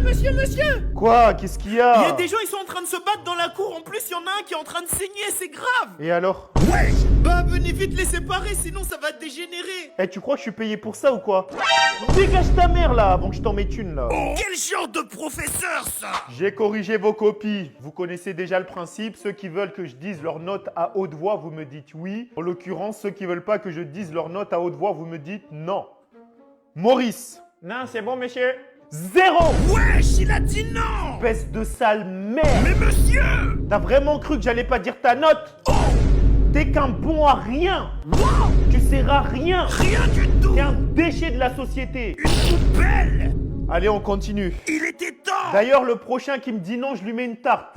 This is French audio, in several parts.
monsieur! Quoi? Qu'est-ce qu'il y Il y a? a des gens, ils sont en train de se battre dans la cour. En plus, il y en a un qui est en train de saigner, c'est grave! Et alors? Ouais! Bah, venez vite les séparer, sinon ça va dégénérer! Eh, tu crois que je suis payé pour ça ou quoi? Dégage ta mère là, avant que je t'en mette une là. Quel genre de professeur, ça? J'ai corrigé vos copies. Vous connaissez déjà le principe. Ceux qui veulent que je dise leur note à haute voix, vous me dites oui. En l'occurrence, ceux qui veulent pas que je dise leur note à haute voix, vous me dites non. Maurice. Non, c'est bon, monsieur. 0! Wesh, il a dit non! Espèce de sale merde. Mais monsieur! T'as vraiment cru que j'allais pas dire ta note? T'es qu'un bon à rien. Tu sers à rien. Rien du tout! T'es un déchet de la société. Une poubelle! Allez, on continue. Il était temps! D'ailleurs, le prochain qui me dit non, je lui mets une tarte.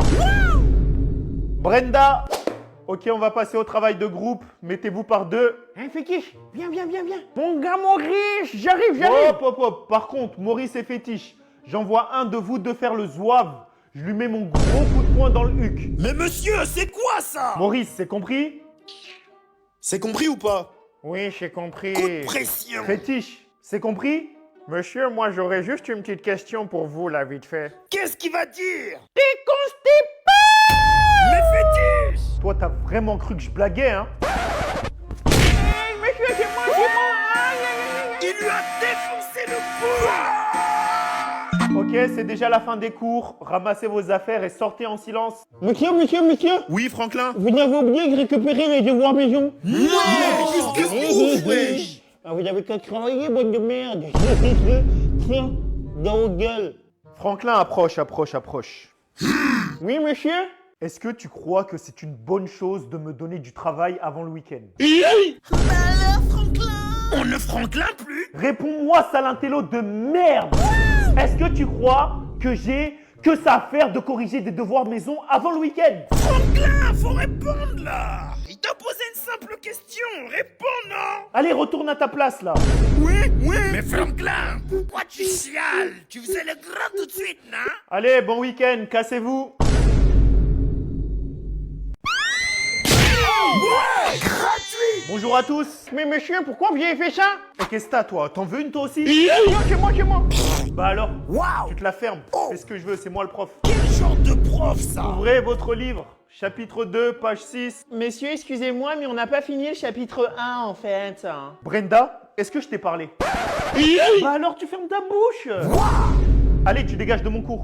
Brenda. Ok, on va passer au travail de groupe. Mettez-vous par deux. Hein, Fétiche, viens. Mon gars Maurice, j'arrive. Hop. Par contre, Maurice et Fétiche, j'envoie un de vous deux faire le zouave. Je lui mets mon gros coup de poing dans le huc. Mais monsieur, c'est quoi ça? Maurice, c'est compris? C'est compris ou pas? Oui, j'ai compris. Coup de pression! Fétiche, c'est compris? Monsieur, moi j'aurais juste une petite question pour vous, là, vite fait. Qu'est-ce qu'il va dire? T'es constipé! Mais fétiche! Toi, t'as vraiment cru que je blaguais, hein? Monsieur, c'est moi. Il lui a défoncé le cou! Ok, c'est déjà la fin des cours. Ramassez vos affaires et sortez en silence. Monsieur, Oui, Franklin? vous n'avez oublié de récupérer les devoirs maison. Non! Qu'est-ce que vous wesh? Ah, vous avez qu'à travailler, bonne de merde. Tiens, dans vos gueules. Franklin, approche. Oui, monsieur? Est-ce que tu crois que c'est une bonne chose de me donner du travail avant le week-end? Alors, Franklin? On ne Franklin plus? Réponds-moi, sale intello de merde! Est-ce que tu crois que j'ai que ça à faire de corriger des devoirs maison avant le week-end? Franklin, faut répondre là! Il t'a posé une simple question, réponds non! Allez, retourne à ta place là! Oui. Mais Franklin, pourquoi tu chiales? Tu faisais le grand tout de suite, non? Allez, bon week-end, cassez-vous! Ouais! Gratuit! Bonjour à tous! Mais monsieur, pourquoi vous avez fait ça? Et qu'est-ce que t'as toi? T'en veux une toi aussi? Non, c'est moi. Bah alors, Waouh! tu te la fermes. Fais ce que je veux, c'est moi le prof. Quel genre de prof ça? Ouvrez votre livre, chapitre 2, page 6. Messieurs, excusez-moi, mais on n'a pas fini le chapitre 1 en fait. Brenda, est-ce que je t'ai parlé? Bah alors tu fermes ta bouche! Allez, tu dégages de mon cours.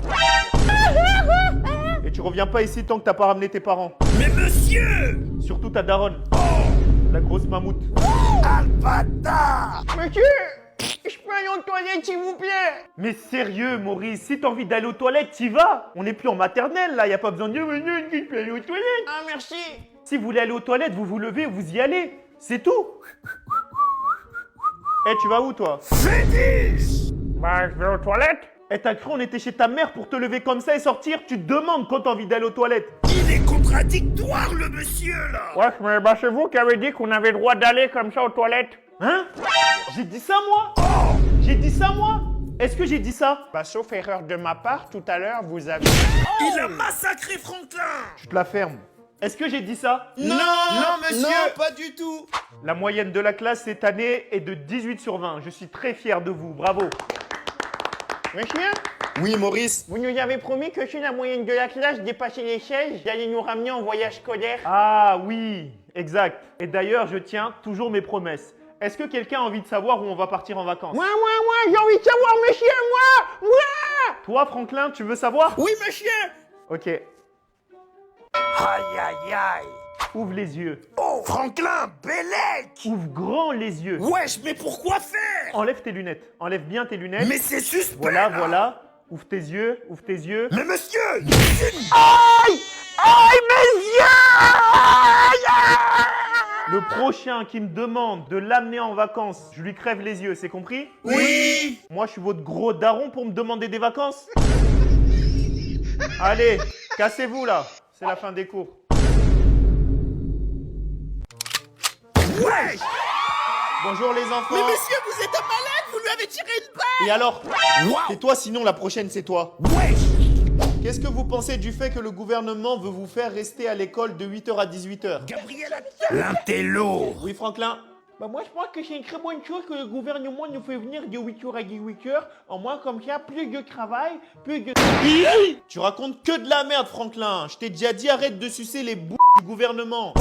Et tu reviens pas ici tant que t'as pas ramené tes parents. Mais monsieur! Surtout ta daronne. La grosse mammouth. Alpata! Monsieur, je peux aller aux toilettes s'il vous plaît? Mais sérieux, Maurice, si t'as envie d'aller aux toilettes, t'y vas. On n'est plus en maternelle là, y a pas besoin de dire je peux aller aux toilettes. Ah merci. Si vous voulez aller aux toilettes, vous vous levez, vous y allez. C'est tout. Eh, tu vas où toi? Fétiche! Bah, je vais aux toilettes. Eh, t'as cru on était chez ta mère pour te lever comme ça et sortir? Tu te demandes quand t'as envie d'aller aux toilettes. Il est contradictoire le monsieur là! Ouais, mais bah c'est vous qui avez dit qu'on avait le droit d'aller comme ça aux toilettes. Hein? J'ai dit ça moi? J'ai dit ça moi? Est-ce que j'ai dit ça? Bah sauf erreur de ma part, tout à l'heure vous avez... Il a massacré Franklin! Tu te la fermes. Est-ce que j'ai dit ça? Non, monsieur, pas du tout! La moyenne de la classe cette année est de 18 sur 20. Je suis très fier de vous. Bravo. Monsieur, Oui, Maurice. vous nous avez promis que si la moyenne de la classe dépassait les 16, vous allez nous ramener en voyage scolaire. Ah oui, exact. Et d'ailleurs, je tiens toujours mes promesses. Est-ce que quelqu'un a envie de savoir où on va partir en vacances? Moi, j'ai envie de savoir, monsieur, moi. Toi, Franklin, tu veux savoir? Oui, monsieur! Ok. Aïe, aïe, aïe! Ouvre les yeux. Oh, Franklin, Bellec! Ouvre grand les yeux. Wesh, mais pourquoi faire? Enlève tes lunettes. Enlève bien tes lunettes. Mais c'est suspect! Voilà, là. voilà. Ouvre tes yeux. Ouvre tes yeux. Mais monsieur! Aïe, mes yeux! Le prochain qui me demande de l'amener en vacances, je lui crève les yeux, c'est compris? Oui! Moi, je suis votre gros daron pour me demander des vacances? Allez, cassez-vous là. C'est la fin des cours. Wesh! Bonjour les enfants. Mais monsieur, vous êtes un malade! Vous lui avez tiré une balle! Et alors? Waouh! C'est toi, sinon la prochaine c'est toi. Wesh! Qu'est-ce que vous pensez du fait que le gouvernement veut vous faire rester à l'école de 8h à 18h? Gabriel Attal! L'intello! Oui, Franklin? Bah moi je pense que c'est une très bonne chose que le gouvernement nous fait venir de 8h à 18h. Au moins comme ça, plus de travail, plus de... Tu racontes que de la merde, Franklin. Je t'ai déjà dit, arrête de sucer les bouts du gouvernement.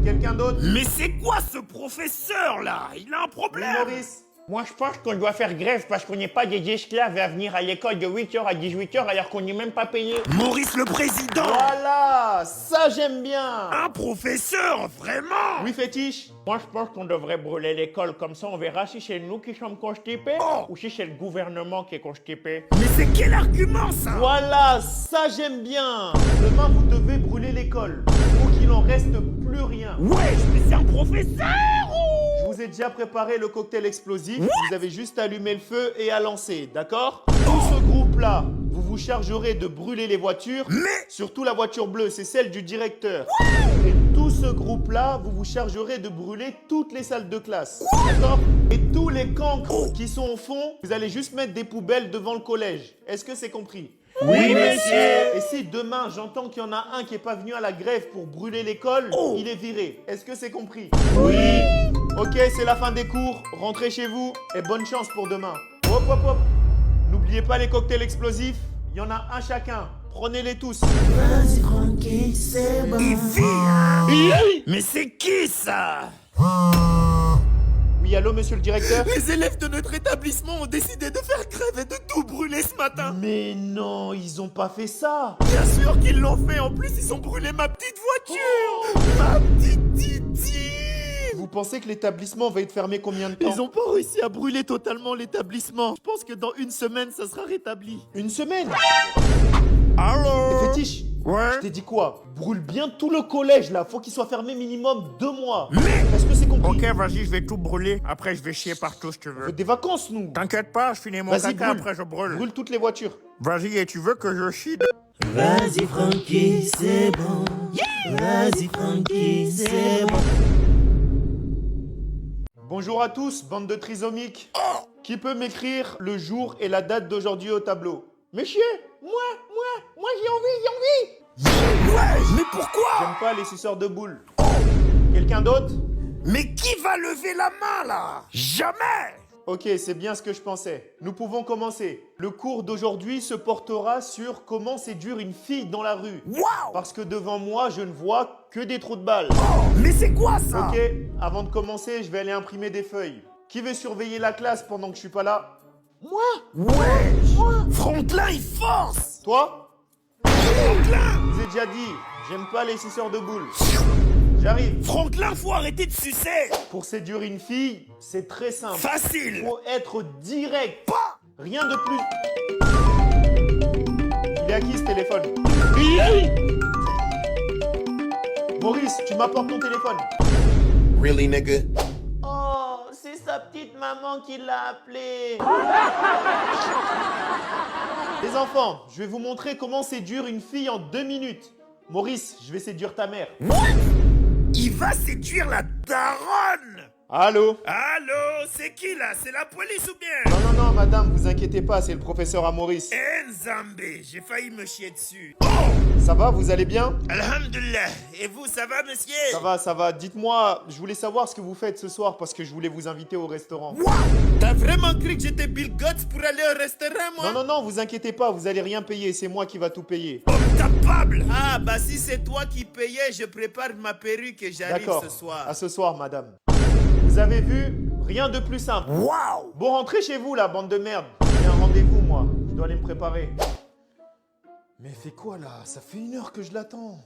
Quelqu'un d'autre? Mais c'est quoi ce professeur là? Il a un Oui, problème. Maurice. Moi je pense qu'on doit faire grève parce qu'on n'est pas des esclaves à venir à l'école de 8h à 18h alors qu'on n'est même pas payé. Maurice le président. Voilà, ça j'aime bien. Un professeur, vraiment? Oui, fétiche. Moi je pense qu'on devrait brûler l'école, comme ça on verra si c'est nous qui sommes constipés Oh. ou si c'est le gouvernement qui est constipé. Mais c'est quel argument ça? Voilà, ça j'aime bien. Demain, vous devez brûler l'école. Faut qu'il en reste plus rien. Ouais, mais c'est un professeur. Je vous ai déjà préparé le cocktail explosif. Vous avez juste à allumer le feu et à lancer, d'accord? Oh. Tout ce groupe-là, vous vous chargerez de brûler les voitures. Mais Surtout la voiture bleue, c'est celle du directeur. Et tout ce groupe-là, vous vous chargerez de brûler toutes les salles de classe. D'accord? Et tous les cancres qui sont au fond, vous allez juste mettre des poubelles devant le collège. Est-ce que c'est compris? Oui, monsieur. Et si demain j'entends qu'il y en a un qui n'est pas venu à la grève pour brûler l'école, il est viré. Est-ce que c'est compris? Oui. Ok, c'est la fin des cours. Rentrez chez vous et bonne chance pour demain. Hop, hop, hop. N'oubliez pas les cocktails explosifs. Il y en a un chacun. Prenez-les tous. Vas-y Francky, c'est bon. Il vit. Mais c'est qui ça? Oui, allô, monsieur le directeur? Les élèves de notre établissement ont décidé de faire grève et de tout brûler ce matin. Mais non, ils ont pas fait ça. Bien sûr qu'ils l'ont fait. En plus, ils ont brûlé ma petite voiture. Ma petite Titi. Vous pensez que l'établissement va être fermé combien de temps? Ils n'ont pas réussi à brûler totalement l'établissement. Je pense que dans une semaine, ça sera rétabli. Une semaine? Allô? Fétiche, Ouais. je t'ai dit quoi? Brûle bien tout le collège là. Faut qu'il soit fermé minimum 2 mois. Mais Est-ce que c'est compris? ok, vas-y, je vais tout brûler. Après, je vais chier partout si tu On veux. fait des vacances, nous. T'inquiète pas, je finis mon Vas-y, caca, brûle. après je brûle. Brûle toutes les voitures. Vas-y, et tu veux que je chie de... Vas-y Francky, c'est bon. Vas-y Francky, c'est bon. Bonjour à tous, bande de trisomiques. Qui peut m'écrire le jour et la date d'aujourd'hui au tableau? Monsieur, moi j'ai envie. Ouais, mais pourquoi? J'aime pas les suceurs de boules. Quelqu'un d'autre? Mais qui va lever la main, là? Jamais. Ok, c'est bien ce que je pensais. Nous pouvons commencer. Le cours d'aujourd'hui se portera sur comment séduire une fille dans la rue. Waouh. Parce que devant moi, je ne vois que des trous de balles. Mais c'est quoi ça? Ok, avant de commencer, je vais aller imprimer des feuilles. Qui veut surveiller la classe pendant que je suis pas là? Ouais. Franklin, il force. Toi? Franklin. Je vous ai déjà dit, j'aime pas les suceurs de boules. J'arrive. Franklin, faut arrêter de sucer. Pour séduire une fille, c'est très simple. Facile. Faut être direct. Pas. Rien de plus. Il est à qui ce téléphone? Maurice, tu m'apportes ton téléphone. Really, nigga? Oh, c'est sa petite maman qui l'a appelé. Les enfants, je vais vous montrer comment séduire une fille en 2 minutes. Maurice, je vais séduire ta mère. Il va séduire la daronne. Allô? Allô, c'est qui là? C'est la police ou bien? Non, non, non, madame, vous inquiétez pas, c'est le professeur à Maurice. Nzambé, j'ai failli me chier dessus. Ça va, vous allez bien? Alhamdulillah. Et vous, ça va, monsieur? Ça va, ça va. Dites-moi, je voulais savoir ce que vous faites ce soir parce que je voulais vous inviter au restaurant. Waouh. T'as vraiment cru que j'étais Bill Gates pour aller au restaurant, moi? Non, non, non, vous inquiétez pas, vous allez rien payer, c'est moi qui va tout payer. Homme capable. Ah, bah si c'est toi qui payais, je prépare ma perruque et j'arrive D'accord, ce soir. à ce soir, madame. Vous avez vu? Rien de plus simple. Waouh. Bon, rentrez chez vous, la bande de merde. J'ai un rendez-vous, moi. Je dois aller me préparer. Mais fait quoi, là? Ça fait 1 heure que je l'attends.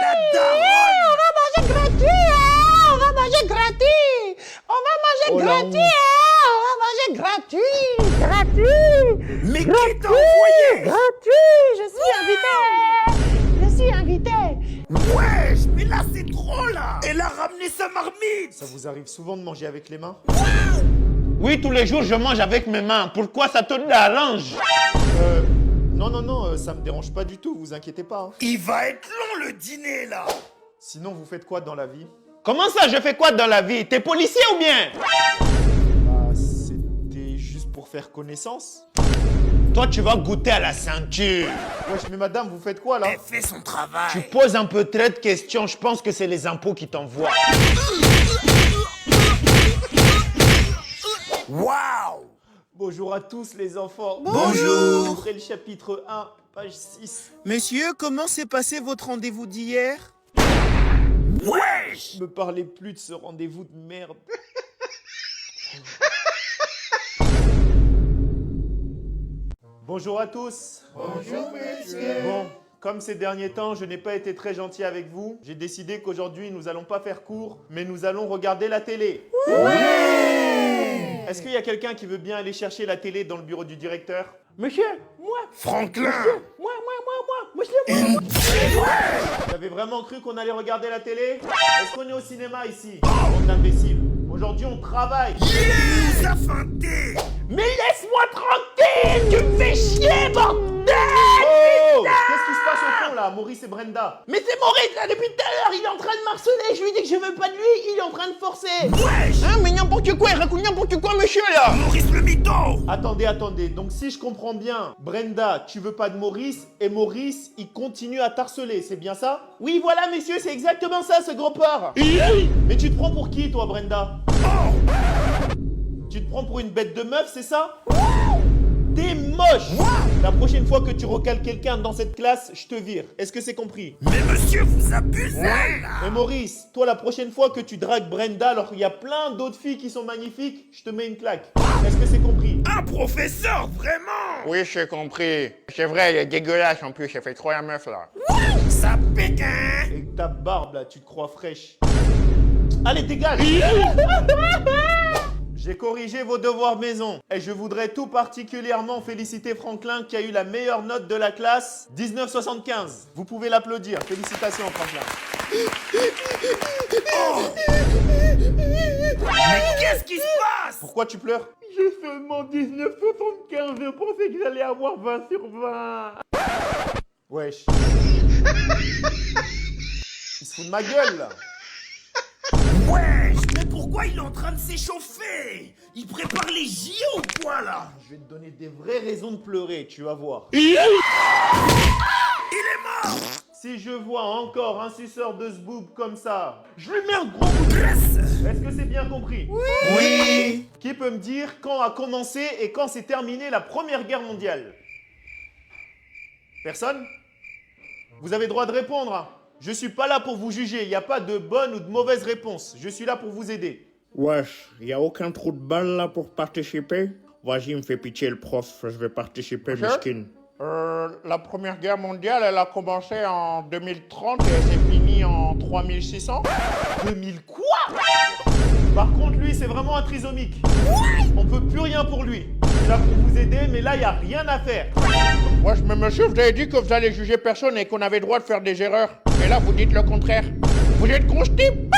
La daronne. On va manger gratuit, hein. On va manger gratuit. On va manger Oh, la gratuit, honte. hein. On va manger gratuit. Gratuit. Mais qui t'a envoyé? Gratuit. Je suis invité. Je suis invité. Wesh, mais là c'est trop là. Elle a ramené sa marmite. Ça vous arrive souvent de manger avec les mains? Oui, tous les jours, je mange avec mes mains. Pourquoi ça te dérange? Non, non, non, ça me dérange pas du tout, vous inquiétez pas. Hein. Il va être long le dîner là. Sinon, vous faites quoi dans la vie? Comment ça, je fais quoi dans la vie? T'es policier ou bien? Bah, c'était juste pour faire connaissance. Toi, tu vas goûter à la ceinture. Wesh, mais madame, vous faites quoi là? Elle fait son travail. Tu poses un peu trop de questions. Je pense que c'est les impôts qui t'envoient. Waouh! Bonjour à tous les enfants. Bonjour. Après le chapitre 1, page 6. Monsieur, comment s'est passé votre rendez-vous d'hier? Wesh! Me parlez plus de ce rendez-vous de merde. Bonjour à tous. Bonjour, monsieur. Bon, comme ces derniers temps, je n'ai pas été très gentil avec vous, j'ai décidé qu'aujourd'hui, nous allons pas faire court, mais nous allons regarder la télé. Est-ce qu'il y a quelqu'un qui veut bien aller chercher la télé dans le bureau du directeur? Monsieur, moi, Franklin! moi, monsieur, moi. Vous avez vraiment cru qu'on allait regarder la télé? Est-ce qu'on est au cinéma ici? Bande d'imbéciles. Aujourd'hui, on travaille. Nous a feinté! Mais laisse-moi tranquille, tu me fais chier, bordel! Oh! Qu'est-ce qui se passe au fond là, Maurice et Brenda? Mais c'est Maurice là depuis tout à l'heure, il est en train de marceler, je lui dis que je veux pas de lui, il est en train de forcer. Wesh! Hein, mais n'importe quoi, il raconte n'importe quoi, monsieur là. Maurice le mytho! Attendez. Donc si je comprends bien, Brenda, tu veux pas de Maurice et Maurice, il continue à t'harceler, c'est bien ça? Oui, voilà, messieurs, c'est exactement ça, ce gros porc. Mais tu te prends pour qui, toi, Brenda? Tu te prends pour une bête de meuf, c'est ça? T'es moche! La prochaine fois que tu recales quelqu'un dans cette classe, je te vire. Est-ce que c'est compris? Mais monsieur, vous abusez là! Et Maurice, toi, la prochaine fois que tu dragues Brenda alors qu'il y a plein d'autres filles qui sont magnifiques, je te mets une claque. Est-ce que c'est compris? Un professeur, vraiment! Oui, j'ai compris. C'est vrai, il est dégueulasse en plus, j'ai fait trop la meuf là. Ça pique, hein? Et ta barbe, là, tu te crois fraîche. Allez, dégage! J'ai corrigé vos devoirs maison et je voudrais tout particulièrement féliciter Franklin qui a eu la meilleure note de la classe 1975. Vous pouvez l'applaudir. Félicitations Franklin. Mais qu'est-ce qui se passe? Pourquoi tu pleures? J'ai seulement 1975, je pensais que j'allais avoir 20 sur 20. Wesh. Il se fout de ma gueule là. Wesh! Mais pourquoi il est en train de s'échauffer? Il prépare les JO ou quoi là? Je vais te donner des vraies raisons de pleurer, tu vas voir. Il est mort! Si je vois encore un suceur de zboob comme ça, Je lui mets un gros coup de est-ce que c'est bien compris? Oui. Qui peut me dire quand a commencé et quand s'est terminée la Première Guerre mondiale? Personne? Vous avez droit de répondre. Hein. Je suis pas là pour vous juger, il n'y a pas de bonne ou de mauvaise réponse. Je suis là pour vous aider. Wesh, y a aucun trou de balle là pour participer? Vas-y, me fais pitié le prof, je vais participer, Monsieur miskin. La Première Guerre mondiale, elle a commencé en 2030 et elle s'est finie en 3600. 2000 quoi? Par contre, lui, c'est vraiment un trisomique. On peut plus rien pour lui. Je suis là pour vous aider, mais là, il n'y a rien à faire. Wesh, mais monsieur, vous avez dit que vous allez juger personne et qu'on avait le droit de faire des erreurs. Mais là, vous dites le contraire. Vous êtes constipé!